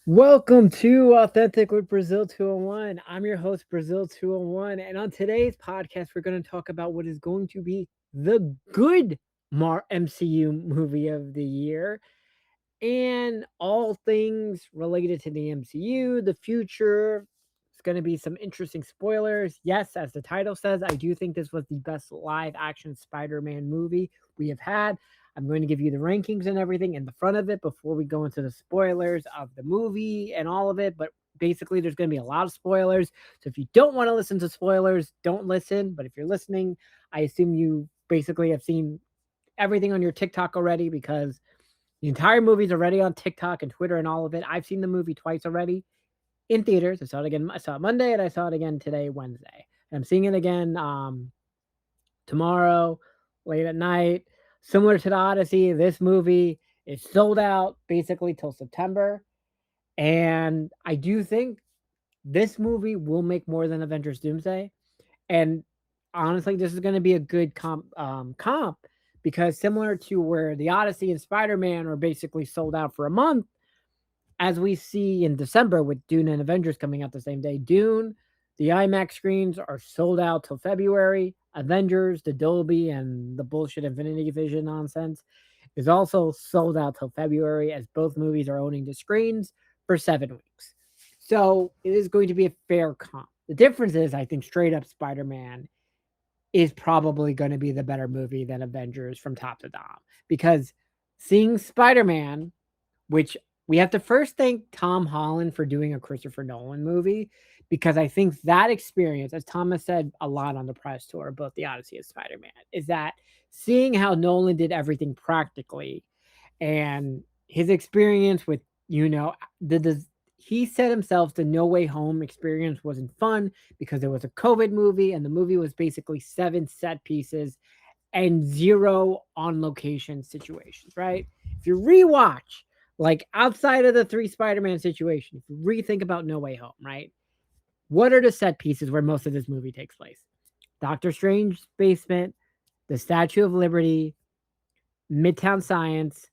Welcome to Authentic with Brazil 201. I'm your host, Brazil 201. And on today's podcast, we're going to talk about what is going to be the good MCU movie of the year and all things related to the MCU, the future. It's going to be some interesting spoilers. Yes, as the title says, I do think this was the best live action Spider Man movie we have had. I'm going to give you the rankings and everything in the front of it before we go into the spoilers of the movie and all of it. But basically, there's going to be a lot of spoilers. So if you don't want to listen to spoilers, don't listen. But if you're listening, I assume you basically have seen everything on your TikTok already because the entire movie's already on TikTok and Twitter and all of it. I've seen the movie twice already in theaters. I saw it again. I saw it Monday and I saw it again today, Wednesday. And I'm seeing it again tomorrow, late at night. Similar to the Odyssey, this movie is sold out basically till September. And I do think this movie will make more than Avengers Doomsday. And honestly, this is going to be a good comp because similar to where the Odyssey and Spider-Man are basically sold out for a month, as we see in December with Dune and Avengers coming out the same day. Dune, the IMAX screens are sold out till February. Avengers, the Dolby, and the bullshit Infinity Vision nonsense is also sold out till February, as both movies are owning the screens for 7 weeks. So it is going to be a fair comp. The difference is, I think, straight up Spider Man is probably going to be the better movie than Avengers from top to bottom because seeing Spider Man, which we have to first thank Tom Holland for doing a Christopher Nolan movie because I think that experience, as Thomas said a lot on the press tour, both the Odyssey and Spider Man, is that seeing how Nolan did everything practically and his experience with, the he said himself the No Way Home experience wasn't fun because it was a COVID movie and the movie was basically 7 set pieces and 0 on location situations, right? If you rewatch, like outside of the 3 Spider-Man situation, if you rethink about No Way Home, right? What are the set pieces where most of this movie takes place? Doctor Strange's basement, the Statue of Liberty, Midtown Science,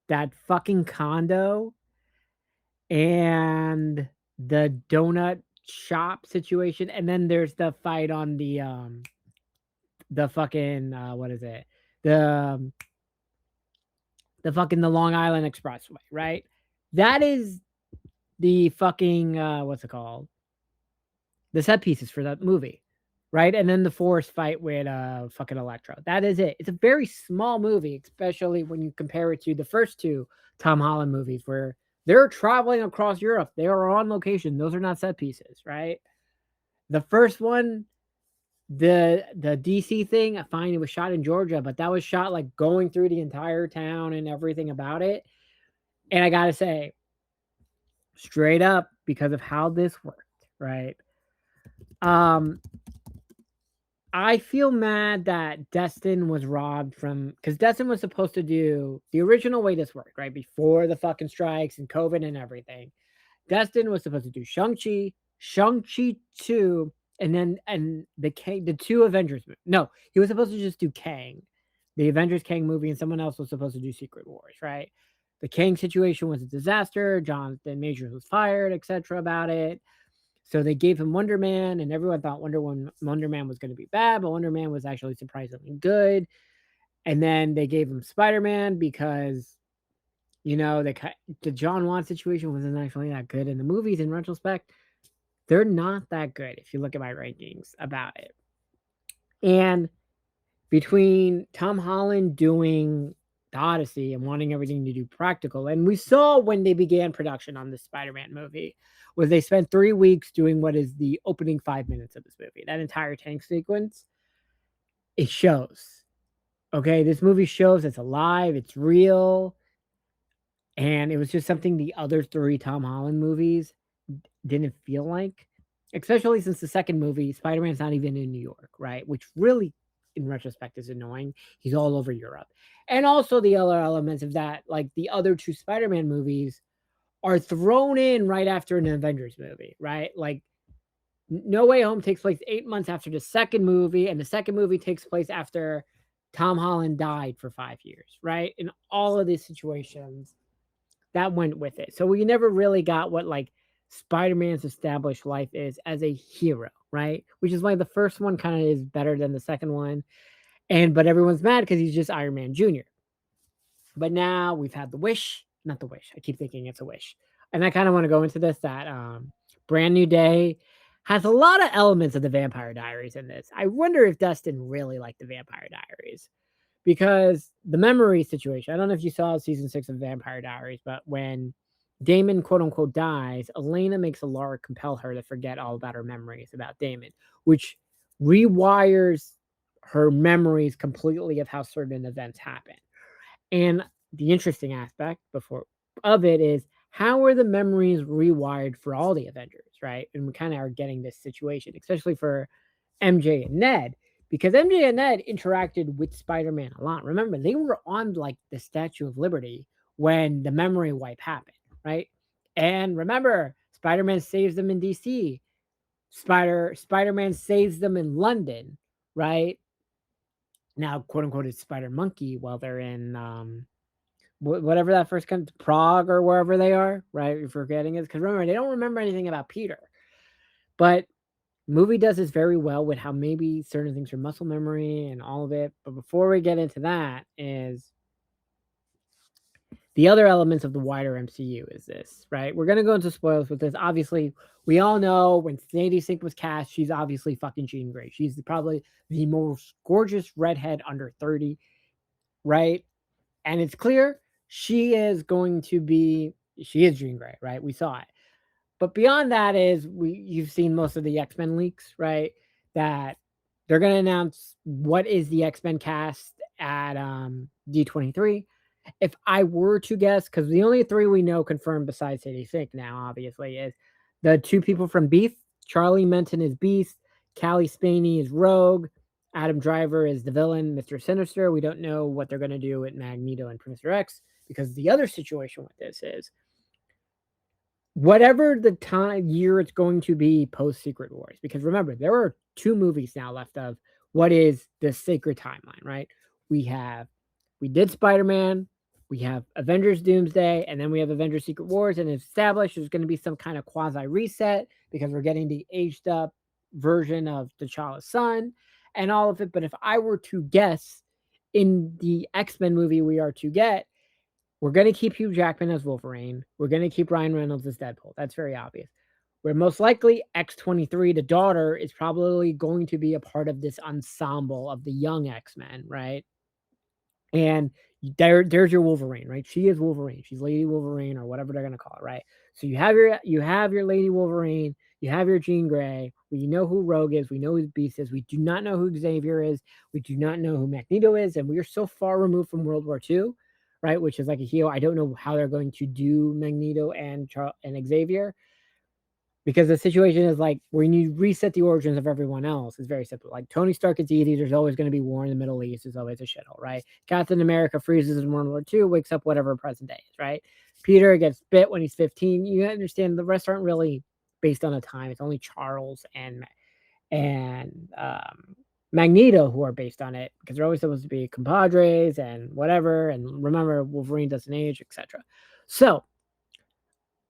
that fucking condo, and the donut shop situation, and then there's the fight on the fucking what is it? The the Long Island Expressway, right? That is the fucking what's it called? The set pieces for that movie, right? And then the forest fight with fucking Electro. That is it. It's a very small movie, especially when you compare it to the first 2 Tom Holland movies where they're traveling across Europe. They are on location. Those are not set pieces, right? The first one, the DC thing, I find it was shot in Georgia, but that was shot like going through the entire town and everything about it. And I gotta say, straight up, because of how this worked, right? Um, I feel mad that Destin was robbed from because Destin was supposed to do the original way this worked, right? Before the fucking strikes and COVID and everything. Destin was supposed to do Shang-Chi 2, and then the 2 Avengers movies. No, he was supposed to just do Kang, the Avengers Kang movie, and someone else was supposed to do Secret Wars, right? The Kang situation was a disaster. Jonathan Majors was fired, etc. about it. So they gave him Wonder Man, and everyone thought Wonder Man was going to be bad, but Wonder Man was actually surprisingly good. And then they gave him Spider Man because the John Wan situation wasn't actually that good. And the movies, in retrospect, they're not that good if you look at my rankings about it. And between Tom Holland doing the Odyssey and wanting everything to do practical, and we saw when they began production on this Spider-Man movie, was they spent 3 weeks doing what is the opening 5 minutes of this movie. That entire tank sequence, it shows. Okay, this movie shows it's alive, it's real, and it was just something the other 3 Tom Holland movies didn't feel like. Especially since the second movie, Spider-Man's not even in New York, right? Which really, in retrospect, is annoying. He's all over Europe. And also the other elements of that, like the other 2 Spider-Man movies are thrown in right after an Avengers movie, right? Like No Way Home takes place 8 months after the second movie, and the second movie takes place after Tom Holland died for 5 years, right? In all of these situations, that went with it. So we never really got what like Spider-Man's established life is as a hero, right? Which is why the first one kind of is better than the second one. But everyone's mad because he's just Iron Man Jr. But now we've had the wish, not the wish. I keep thinking it's a wish. And I kind of want to go into this that Brand New Day has a lot of elements of the Vampire Diaries in this. I wonder if Dustin really liked the Vampire Diaries because the memory situation. I don't know if you saw season 6 of Vampire Diaries, but when Damon quote unquote dies, Elena makes Laura compel her to forget all about her memories about Damon, which rewires her memories completely of how certain events happen. And the interesting aspect of it is how are the memories rewired for all the Avengers, right? And we kind of are getting this situation, especially for MJ and Ned, because MJ and Ned interacted with Spider-Man a lot. Remember, they were on like the Statue of Liberty when the memory wipe happened, right? And remember, Spider-Man saves them in DC. Spider-Man saves them in London, right? Now, quote unquote, it's Spider Monkey while they're in whatever that first country, Prague or wherever they are, right? You're forgetting it because remember they don't remember anything about Peter, but movie does this very well with how maybe certain things are muscle memory and all of it. But before we get into that, is the other elements of the wider MCU is this, right? We're gonna go into spoilers with this. Obviously, we all know when Sadie Sink was cast, she's obviously fucking Jean Grey. She's probably the most gorgeous redhead under 30, right? And it's clear she is Jean Grey, right? We saw it. But beyond that is you've seen most of the X-Men leaks, right? That they're gonna announce what is the X-Men cast at D23. If I were to guess, because the only 3 we know confirmed besides Sadie Sink now, obviously, is the 2 people from Beef. Charlie Menton is Beast, Callie Spaney is Rogue, Adam Driver is the villain, Mr. Sinister. We don't know what they're going to do with Magneto and Professor X, because the other situation with this is whatever the year it's going to be post Secret Wars. Because remember, there are 2 movies now left of what is the sacred timeline, right? We did Spider-Man, we have Avengers Doomsday, and then we have Avengers Secret Wars, and it's established there's going to be some kind of quasi reset because we're getting the aged up version of T'Challa's son and all of it. But if I were to guess, in the X-Men movie we are to get, we're going to keep Hugh Jackman as Wolverine. We're going to keep Ryan Reynolds as Deadpool. That's very obvious. We're most likely X-23, the daughter, is probably going to be a part of this ensemble of the young X-Men, right? And there's your Wolverine, right? She is Wolverine. She's Lady Wolverine or whatever they're gonna call it, right? So you have your Lady Wolverine, you have your Jean Grey. We know who Rogue is. We know who Beast is. We do not know who Xavier is. We do not know who Magneto is, and we are so far removed from World War II, right? Which is like a hero. I don't know how they're going to do Magneto and Xavier. Because the situation is like when you reset the origins of everyone else, it's very simple. Like Tony Stark, it's easy. There's always going to be war in the Middle East. There's always a shithole, right? Captain America freezes in World War II, wakes up whatever present day is, right? Peter gets bit when he's 15. You understand the rest aren't really based on a time. It's only Charles and Magneto who are based on it because they're always supposed to be compadres and whatever. And remember, Wolverine doesn't age, etc. So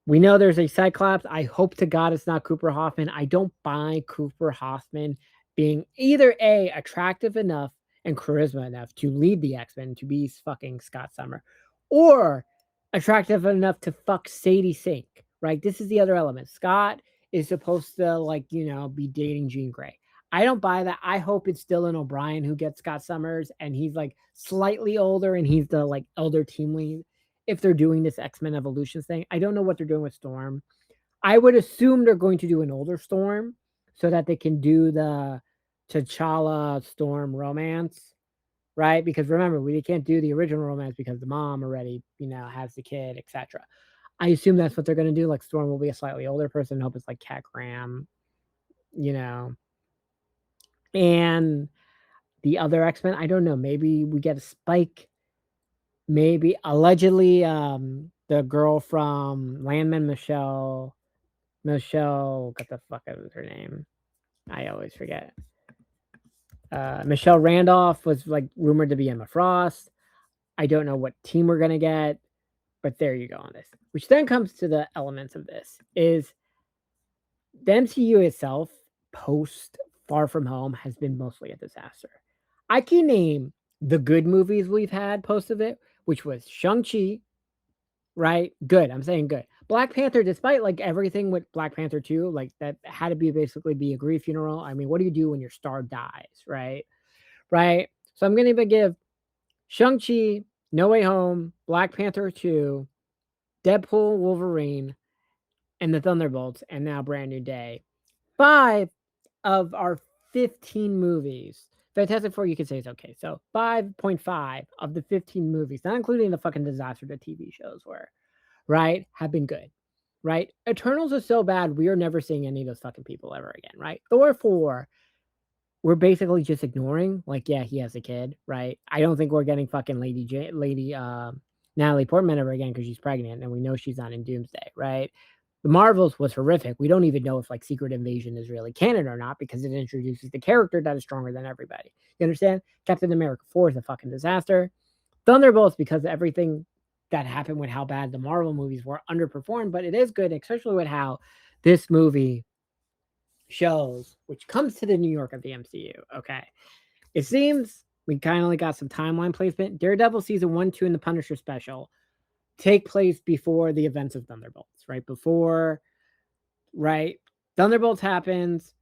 we know there's a Cyclops. I hope to God it's not Cooper Hoffman. I don't buy Cooper Hoffman being either A, attractive enough and charisma enough to lead the X-Men to be fucking Scott Summer, or attractive enough to fuck Sadie Sink, right? This is the other element. Scott is supposed to, like, be dating Jean Grey. I don't buy that. I hope it's Dylan O'Brien who gets Scott Summers and he's like slightly older and he's the like elder team lead. If they're doing this X-Men Evolutions thing, I don't know what they're doing with Storm. I would assume they're going to do an older Storm so that they can do the T'Challa Storm romance, right? Because remember, we can't do the original romance because the mom already, has the kid, etc. I assume that's what they're going to do. Like Storm will be a slightly older person. I hope it's like Cat Graham, And the other X-Men, I don't know. Maybe we get a Spike. Maybe allegedly, the girl from Landman, Michelle, what the fuck is her name? I always forget. Michelle Randolph was like rumored to be Emma Frost. I don't know what team we're gonna get. But there you go on this. Which then comes to the elements of this is the MCU itself, post Far From Home, has been mostly a disaster. I can name the good movies we've had post of it, which was Shang-Chi, right? Good. I'm saying good. Black Panther, despite like everything with Black Panther 2, like that had to be basically be a grief funeral. I mean, what do you do when your star dies, right? Right. So I'm gonna give Shang-Chi, No Way Home, Black Panther 2, Deadpool, Wolverine, and the Thunderbolts, and now Brand New Day. 5 of our 15 movies. Fantastic Four, you could say it's okay. So 5.5 of the 15 movies, not including the fucking disaster the TV shows were, right, have been good, right? Eternals is so bad, we are never seeing any of those fucking people ever again, right? Thor 4, we're basically just ignoring, like, yeah, he has a kid, right? I don't think we're getting fucking Natalie Portman ever again because she's pregnant, and we know she's not in Doomsday, right? The Marvels was horrific. We don't even know if like Secret Invasion is really canon or not because it introduces the character that is stronger than everybody. You understand? Captain America 4 is a fucking disaster. Thunderbolts, because everything that happened with how bad the Marvel movies were, underperformed, but it is good, especially with how this movie shows, which comes to the New York of the MCU. Okay. It seems we kind of got some timeline placement. Daredevil season 1, 2, and the Punisher special take place before the events of Thunderbolts, right? Before, right? Thunderbolts happens,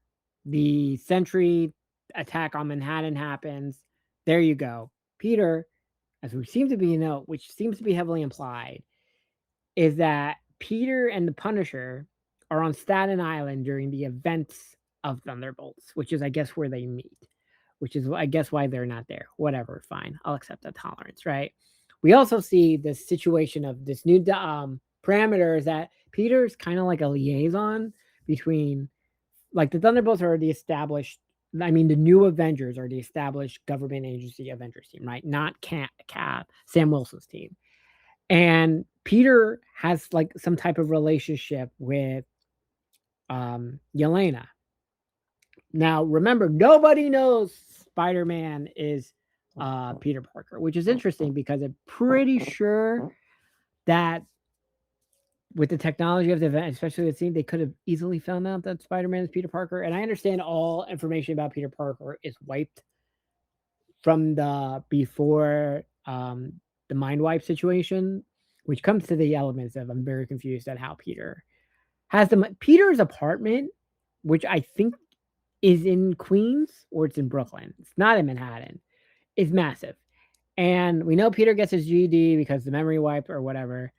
the Sentry attack on Manhattan happens. There you go. Peter, as we seem to be, which seems to be heavily implied, is that Peter and the Punisher are on Staten Island during the events of Thunderbolts, which is, I guess, where they meet, which is, I guess, why they're not there. Whatever, fine. I'll accept that tolerance, right? We also see the situation of this new parameter is that Peter's kind of like a liaison between, like, the Thunderbolts are the established, I mean, the new Avengers are the established government agency Avengers team, right? Not Sam Wilson's team. And Peter has like some type of relationship with Yelena. Now, remember, nobody knows Spider-Man is Peter Parker, which is interesting because I'm pretty sure that with the technology of the event, especially the scene, they could have easily found out that Spider-Man is Peter Parker. And I understand all information about Peter Parker is wiped from the before the mind wipe situation, which comes to the elements of I'm very confused at how Peter has Peter's apartment, which I think is in Queens or it's in Brooklyn. It's not in Manhattan. It's massive. And we know Peter gets his GED because the memory wipe or whatever.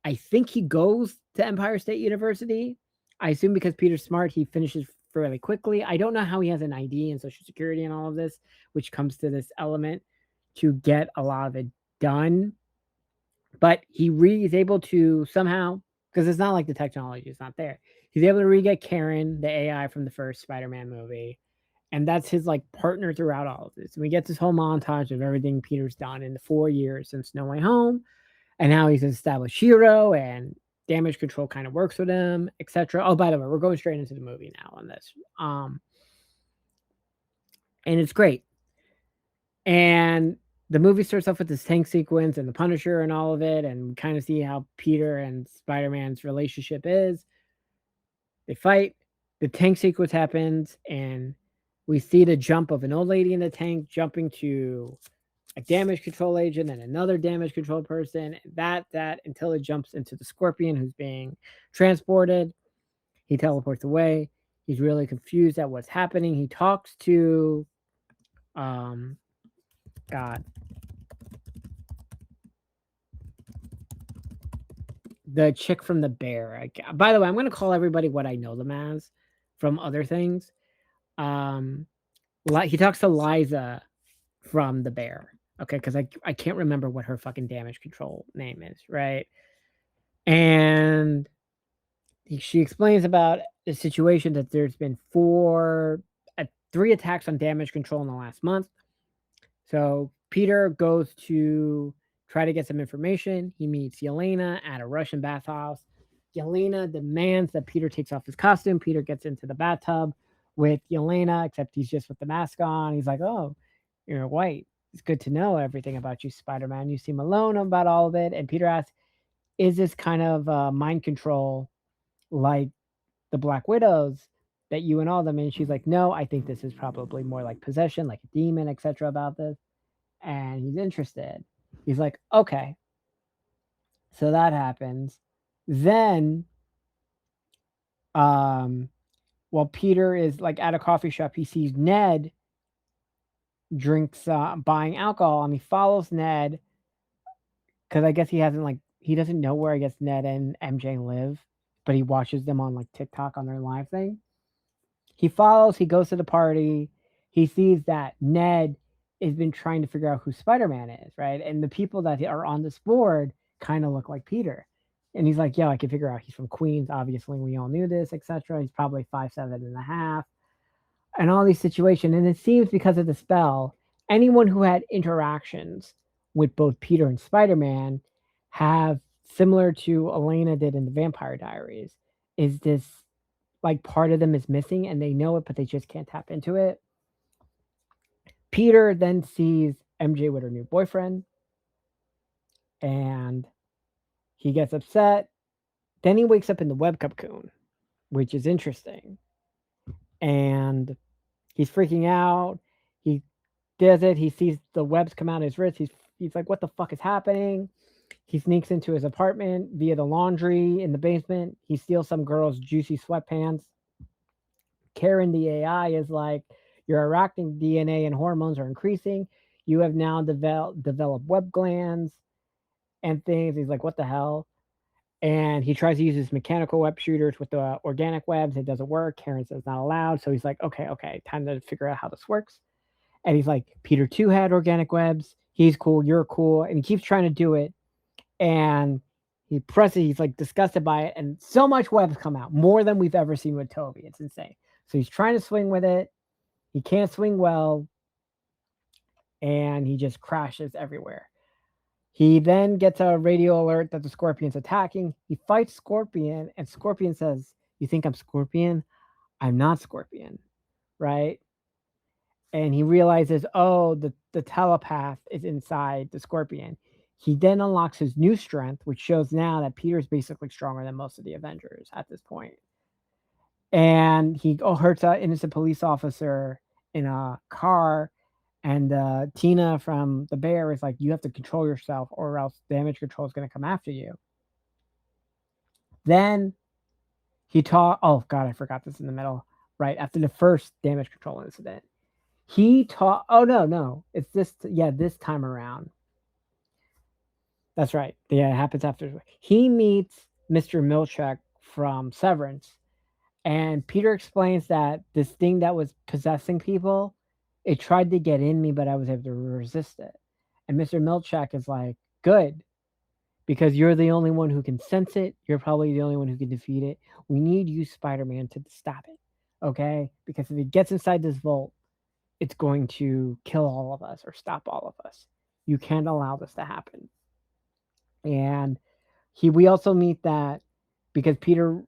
I think he goes to Empire State University. I assume because Peter's smart, he finishes fairly quickly. I don't know how he has an ID and Social Security and all of this, which comes to this element to get a lot of it done. But he is able to somehow, because it's not like the technology is not there. He's able to re-get Karen, the AI from the first Spider-Man movie. And that's his like partner throughout all of this. And we get this whole montage of everything Peter's done in the 4 years since No Way Home. And how he's an established hero and damage control kind of works with him, etc. Oh, by the way, we're going straight into the movie now on this. And it's great. And the movie starts off with this tank sequence and the Punisher and all of it, and we kind of see how Peter and Spider-Man's relationship is. They fight, the tank sequence happens, and we see the jump of an old lady in the tank jumping to a damage control agent and another damage control person, that until it jumps into the Scorpion who's being transported. He teleports away. He's really confused at what's happening. He talks to the chick from the Bear. By the way, I'm going to call everybody what I know them as from other things. He talks to Liza from the Bear. Okay, because I can't remember what her fucking damage control name is, right? And she explains about the situation that there's been 3 attacks on damage control in the last month. So Peter goes to try to get some information. He meets Yelena at a Russian bathhouse. Yelena demands that Peter takes off his costume. Peter gets into the bathtub with Yelena, except he's just with the mask on. He's like, oh, you're white. It's good to know everything about you, Spider-Man. You seem alone about all of it. And Peter asks, is this kind of mind control like the Black Widows that you and all them? And she's like, no, I think this is probably more like possession, like a demon, etc. about this. And he's interested. He's like, okay. So that happens. Then, um, while Peter is like at a coffee shop, he sees Ned drinks, buying alcohol, and he follows Ned because I guess he doesn't know where I guess Ned and MJ live, but he watches them on like TikTok on their live thing. He follows, he goes to the party, he sees that Ned has been trying to figure out who Spider-Man is, right? And the people that are on this board kind of look like Peter. And he's like, yo, I can figure out he's from Queens. Obviously, we all knew this, etc. He's probably 5'7.5", and all these situations. And it seems because of the spell, anyone who had interactions with both Peter and Spider-Man have, similar to Elena did in the Vampire Diaries, is this like part of them is missing and they know it, but they just can't tap into it. Peter then sees MJ with her new boyfriend and he gets upset. Then he wakes up in the web cocoon, which is interesting. And he's freaking out. He does it. He sees the webs come out of his wrist. He's like, what the fuck is happening? He sneaks into his apartment via the laundry in the basement. He steals some girl's juicy sweatpants. Karen, the AI, is like, your arachnic DNA and hormones are increasing. You have now developed web glands and things. He's like, what the hell? And he tries to use his mechanical web shooters with the organic webs. It doesn't work. Karen says not allowed. So he's like, okay, time to figure out how this works. And he's like, Peter too had organic webs. He's cool. You're cool. And he keeps trying to do it. And he presses, he's like disgusted by it. And so much webs come out, more than we've ever seen with Toby. It's insane. So he's trying to swing with it. He can't swing well. And he just crashes everywhere. He then gets a radio alert that the Scorpion's attacking. He fights Scorpion, and Scorpion says, you think I'm Scorpion? I'm not Scorpion, right? And he realizes, oh, the telepath is inside the Scorpion. He then unlocks his new strength, which shows now that Peter's basically stronger than most of the Avengers at this point. And he hurts an innocent police officer in a car. And Tina from the Bear is like, you have to control yourself or else damage control is going to come after you. Then oh God, I forgot this in the middle. Right after the first damage control incident, oh no, it's this time around. That's right. Yeah, it happens after. He meets Mr. Milchek from Severance, and Peter explains that this thing that was possessing people, it tried to get in me, but I was able to resist it. And Mr. Milchek is like, good, because you're the only one who can sense it. You're probably the only one who can defeat it. We need you, Spider-Man, to stop it, okay? Because if it gets inside this vault, it's going to kill all of us or stop all of us. You can't allow this to happen. And we also meet that because Peter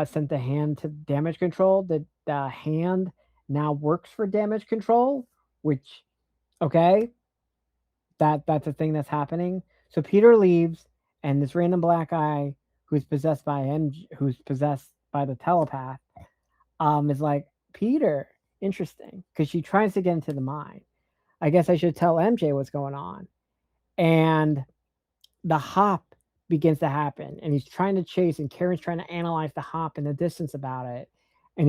sent the hand to damage control, that the hand now works for damage control, which, okay, that's a thing that's happening. So Peter leaves, and this random black guy who's possessed by the telepath, is like, Peter, interesting, because she tries to get into the mind. I guess I should tell MJ what's going on. And the hop begins to happen, and he's trying to chase, and Karen's trying to analyze the hop in the distance about it. And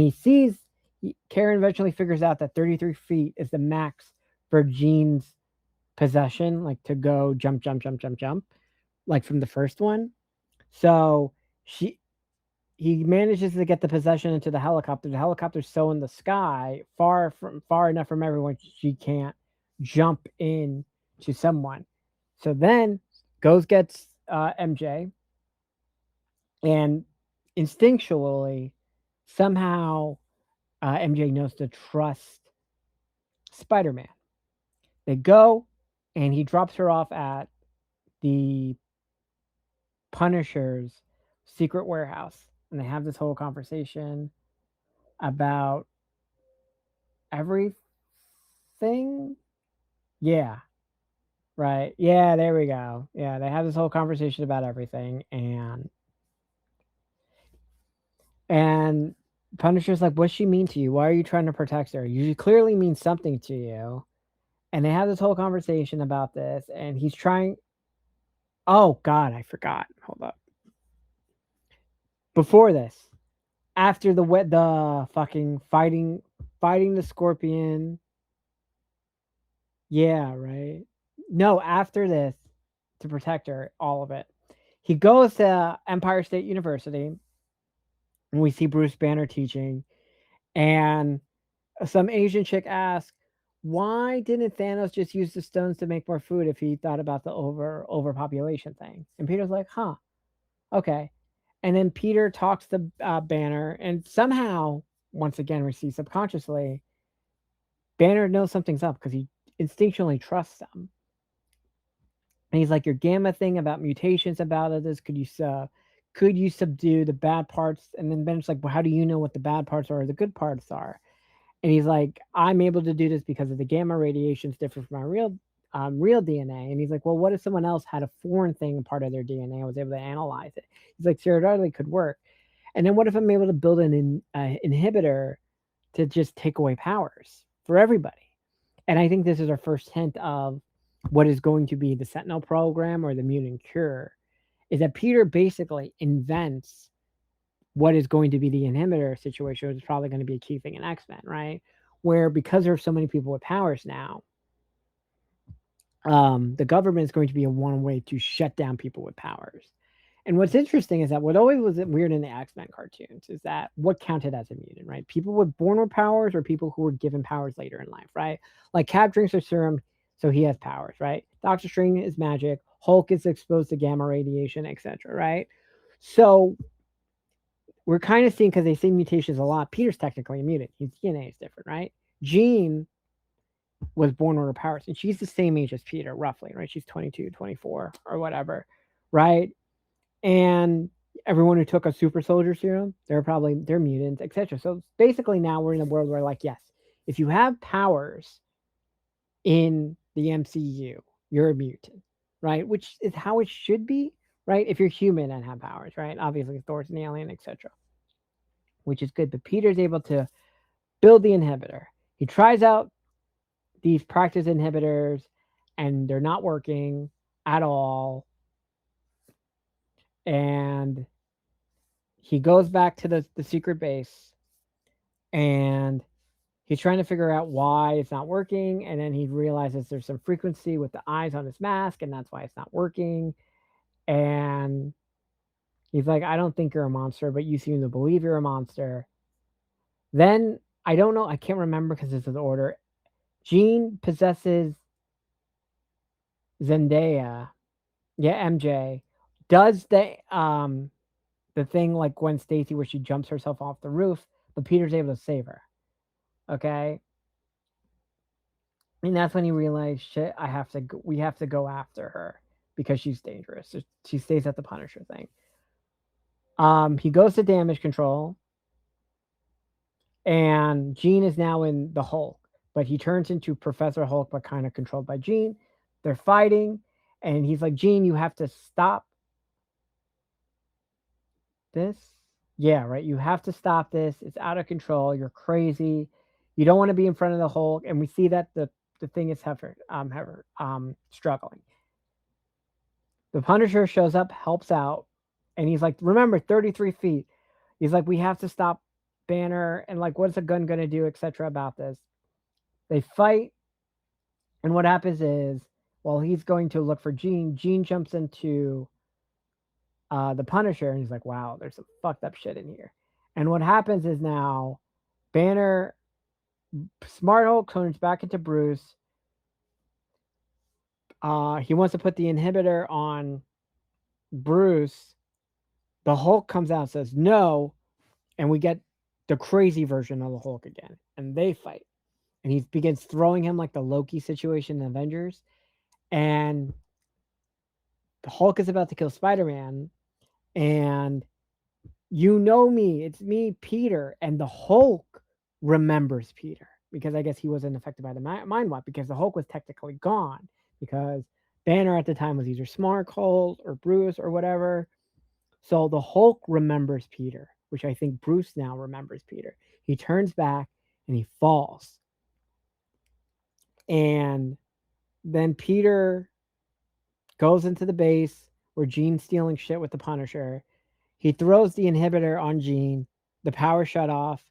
Karen eventually figures out that 33 feet is the max for Jean's possession, like to go jump, like from the first one. So he manages to get the possession into the helicopter. The helicopter's so in the sky, far enough from everyone, she can't jump in to someone. So then gets MJ, and instinctually, somehow, MJ knows to trust Spider-Man. They go, and he drops her off at the Punisher's secret warehouse, and they have this whole conversation about everything. Yeah. Right. Yeah, there we go. Yeah, they have this whole conversation about everything, and Punisher's like, "What's she mean to you? Why are you trying to protect her? You clearly mean something to you." And they have this whole conversation about this, and he's trying. Oh God, I forgot. Hold up. Before this, after the fucking fighting the Scorpion. Yeah, right. No, after this, to protect her, all of it. He goes to Empire State University, and we see Bruce Banner teaching, and some Asian chick asks, "Why didn't Thanos just use the stones to make more food if he thought about the overpopulation thing?" And Peter's like, "Huh, okay." And then Peter talks to Banner, and somehow, once again, we see subconsciously, Banner knows something's up because he instinctually trusts them. And he's like, "Your gamma thing about mutations about this, could you subdue the bad parts?" And then Banner's like, "Well, how do you know what the bad parts are or the good parts are?" And he's like, "I'm able to do this because of the gamma radiations different from my real DNA." And he's like, "Well, what if someone else had a foreign thing part of their DNA? I was able to analyze it." He's like, "Theoretically, could work." And then what if I'm able to build an inhibitor to just take away powers for everybody? And I think this is our first hint of what is going to be the Sentinel program or the mutant cure. Is that Peter basically invents what is going to be the inhibitor situation, which is probably going to be a key thing in X-Men, right? Where because there are so many people with powers now, the government is going to be a one way to shut down people with powers. And what's interesting is that what always was weird in the X-Men cartoons is that what counted as a mutant, right? People were born with powers or people who were given powers later in life, right? Like Cap drinks a serum, so he has powers, right? Doctor Strange is magic, Hulk is exposed to gamma radiation, etc., right? So we're kind of seeing, because they say mutations a lot, Peter's technically a mutant. His DNA is different, right? Jean was born with her powers, and she's the same age as Peter, roughly, right? She's 22, 24, or whatever, right? And everyone who took a super soldier serum, they're mutants, etc. So basically now we're in a world where, like, yes, if you have powers in the MCU, you're a mutant, right? Which is how it should be, right? If you're human and have powers, right? Obviously Thor's an alien, etc., which is good. But Peter's able to build the inhibitor. He tries out these practice inhibitors, and they're not working at all. And he goes back to the secret base, and he's trying to figure out why it's not working. And then he realizes there's some frequency with the eyes on his mask, and that's why it's not working. And he's like, "I don't think you're a monster, but you seem to believe you're a monster." Then I don't know, I can't remember because this is the order. Jean possesses Zendaya. Yeah, MJ does the thing like Gwen Stacy where she jumps herself off the roof, but Peter's able to save her. Okay, and that's when he realized, shit, we have to go after her because she's dangerous. So she stays at the Punisher thing. He goes to damage control, and Jean is now in the Hulk, but he turns into Professor Hulk, but kind of controlled by Jean. They're fighting, and he's like, "Jean, you have to stop this." Yeah, right. You have to stop this. It's out of control. You're crazy. You don't want to be in front of the Hulk. And we see that the thing is struggling. The Punisher shows up, helps out, and he's like, "Remember, 33 feet." He's like, "We have to stop Banner, and like, what's a gun gonna do, etc." About this. They fight, and what happens is, while he's going to look for Jean jumps into the Punisher, and he's like, "Wow, there's some fucked up shit in here." And what happens is now Banner, Smart Hulk turns back into Bruce. He wants to put the inhibitor on Bruce. The Hulk comes out and says no, and we get the crazy version of the Hulk again, and they fight. And he begins throwing him like the Loki situation in Avengers, and the Hulk is about to kill Spider-Man, and you know me, it's me, Peter, and the Hulk remembers Peter because I guess he wasn't affected by the mind wipe because the Hulk was technically gone because Banner at the time was either Smart Hulk or Bruce or whatever. So the Hulk remembers Peter, which I think Bruce now remembers Peter. He turns back and he falls. And then Peter goes into the base where Jean's stealing shit with the Punisher. He throws the inhibitor on Jean. The power shut off.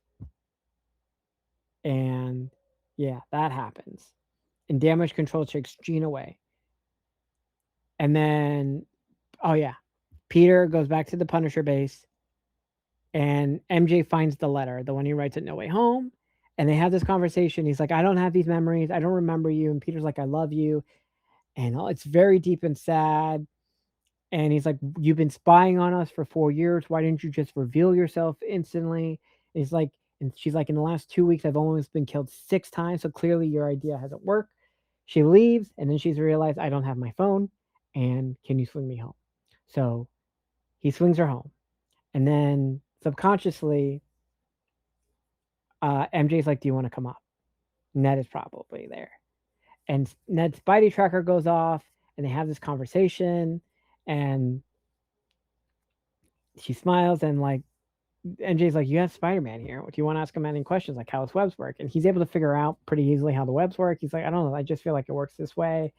And yeah, that happens. And damage control takes Jean away. And then, oh yeah, Peter goes back to the Punisher base. And MJ finds the letter, the one he writes at No Way Home. And they have this conversation. He's like, I don't have these memories. I don't remember you. And Peter's like, I love you. And it's very deep and sad. And he's like, you've been spying on us for 4 years. Why didn't you just reveal yourself instantly? And he's like, and she's like, in the last 2 weeks, I've almost been killed 6 times. So clearly your idea hasn't worked. She leaves. And then she's realized, I don't have my phone. And can you swing me home? So he swings her home. And then subconsciously, MJ's like, do you want to come up? Ned is probably there. And Ned's Spidey tracker goes off. And they have this conversation. And she smiles and like MJ's like, you have Spider-Man here. Do you want to ask him any questions like how his webs work? And he's able to figure out pretty easily how the webs work. He's like, I don't know, I just feel like it works this way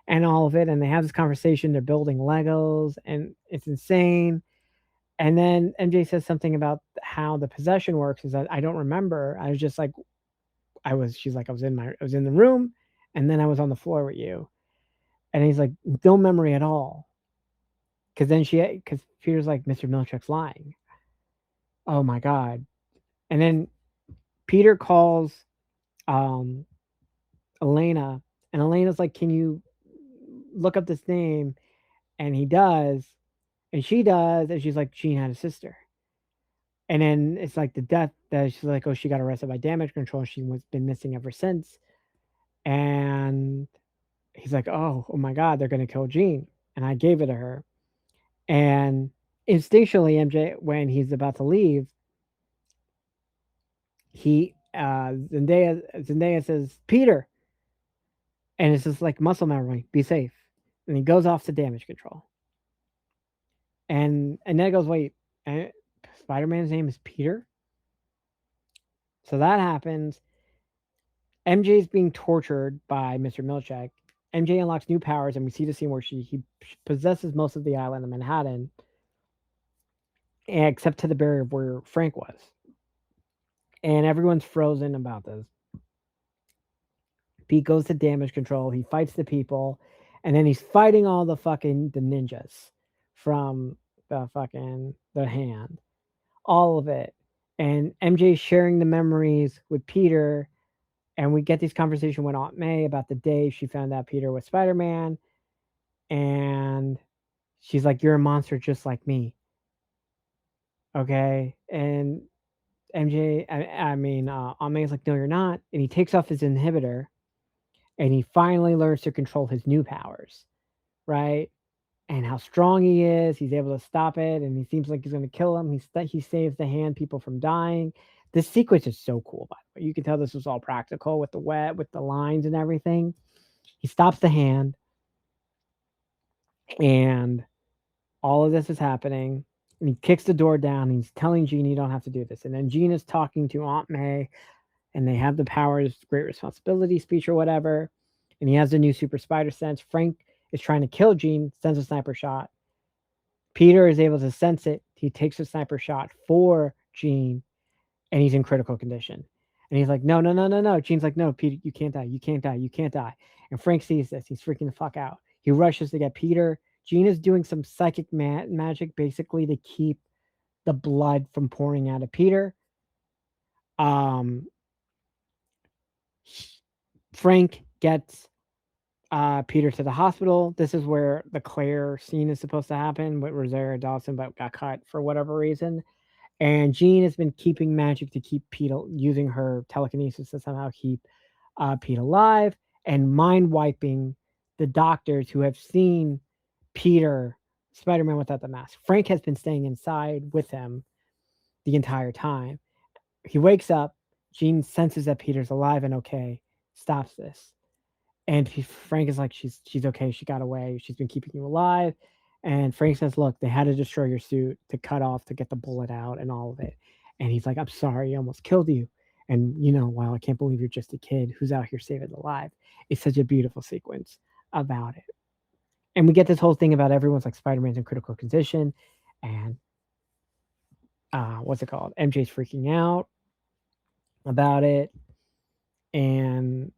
and all of it. And they have this conversation. They're building Legos and it's insane. And then MJ says something about how the possession works is that I don't remember. I was just like, she's like, I was in the room and then I was on the floor with you. And he's like, no memory at all. Because Peter's like, Mr. Milchick's lying. Oh my God. And then Peter calls Elena, and Elena's like, can you look up this name? And he does, and she does, and she's like, Jean had a sister. And then it's like the death that she's like, oh, she got arrested by damage control. She was been missing ever since. And he's like, oh my God, they're going to kill Jean. And I gave it to her. And instinctually, MJ, when he's about to leave, Zendaya says, Peter. And it's just like muscle memory, be safe. And he goes off to damage control. And Ned goes, wait, Spider-Man's name is Peter? So that happens. MJ's being tortured by Mr. Milchick. MJ unlocks new powers, and we see the scene where he possesses most of the island of Manhattan, except to the barrier where Frank was. And everyone's frozen about this. Pete goes to damage control. He fights the people, and then he's fighting all the ninjas from the hand, all of it. And MJ sharing the memories with Peter, and we get this conversation with Aunt May about the day she found out Peter was Spider-Man, and she's like, "You're a monster just like me." Okay, and Aunt May's like, "No, you're not," and he takes off his inhibitor. And he finally learns to control his new powers, right? And how strong he is. He's able to stop it, and he seems like he's going to kill him. He saves the hand people from dying. This sequence is so cool, by the way. You can tell this was all practical with the lines and everything. He stops the hand, and all of this is happening. And he kicks the door down. And he's telling Jean, you don't have to do this. And then Jean is talking to Aunt May, and they have the powers, great responsibility speech or whatever. And he has the new super spider sense. Frank is trying to kill Jean, sends a sniper shot. Peter is able to sense it. He takes a sniper shot for Jean, and he's in critical condition. And he's like, no. Jean's like, no, Peter, you can't die. You can't die. You can't die. And Frank sees this. He's freaking the fuck out. He rushes to get Peter. Jean is doing some psychic magic, basically, to keep the blood from pouring out of Peter. Frank gets Peter to the hospital. This is where the Claire scene is supposed to happen with Rosario Dawson, but got cut for whatever reason. And Jean has been keeping magic to keep Pete, using her telekinesis to somehow keep Pete alive, and mind wiping the doctors who have seen Peter, Spider-Man without the mask. Frank has been staying inside with him the entire time. He wakes up. Jean senses that Peter's alive and okay, stops this. And Frank is like, she's okay. She got away. She's been keeping you alive. And Frank says, look, they had to destroy your suit to cut off to get the bullet out and all of it. And he's like, I'm sorry, I almost killed you. And while I can't believe you're just a kid who's out here saving the life. It's such a beautiful sequence about it. And we get this whole thing about everyone's like Spider-Man's in critical condition, and what's it called? MJ's freaking out about it, and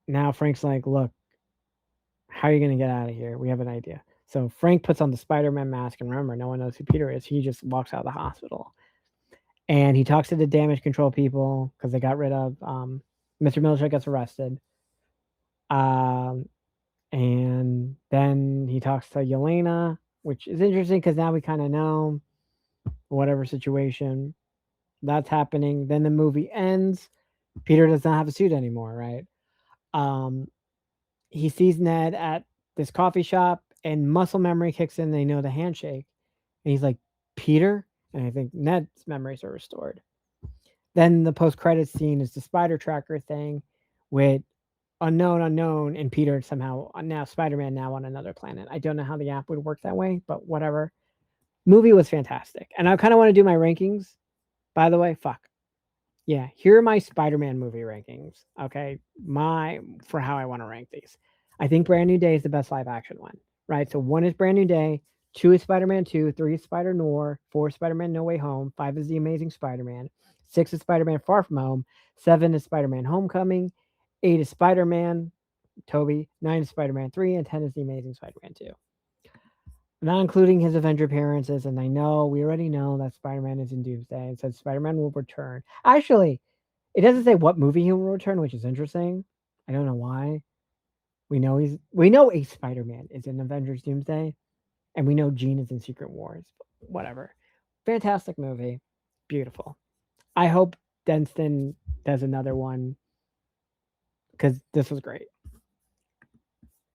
now Frank's like, look, how are you gonna get out of here? We have an idea. So Frank puts on the Spider-Man mask, and remember, no one knows who Peter is. He just walks out of the hospital, and he talks to the damage control people because they got rid of Mr. Milchick gets arrested. And then he talks to Yelena, which is interesting because now we kind of know whatever situation that's happening. Then the movie ends. Peter does not have a suit anymore, right? He sees Ned at this coffee shop, and muscle memory kicks in. They know the handshake, and he's like, Peter? And I think Ned's memories are restored. Then the post-credits scene is the spider tracker thing with unknown, and Peter somehow now Spider-Man now on another planet. I don't know how the app would work that way, but whatever. Movie was fantastic, and I kind of want to do my rankings. By the way, fuck yeah, here are my Spider-Man movie rankings. Okay, for how I want to rank these. I think Brand New Day is the best live action one, right? So 1 is Brand New Day, 2 is Spider-Man 2, 3 is Spider-Noir, 4 is Spider-Man No Way Home, 5 is The Amazing Spider-Man, 6 is Spider-Man Far From Home, 7 is Spider-Man Homecoming, 8 is Spider-Man, Tobey, 9 is Spider-Man 3, and 10 is The Amazing Spider-Man 2. Not including his Avenger appearances, and we already know that Spider-Man is in Doomsday. It says Spider-Man will return. Actually, it doesn't say what movie he will return, which is interesting. I don't know why. We know a Spider-Man is in Avengers Doomsday, and we know Jean is in Secret Wars. Whatever. Fantastic movie. Beautiful. I hope Denston does another one because this was great.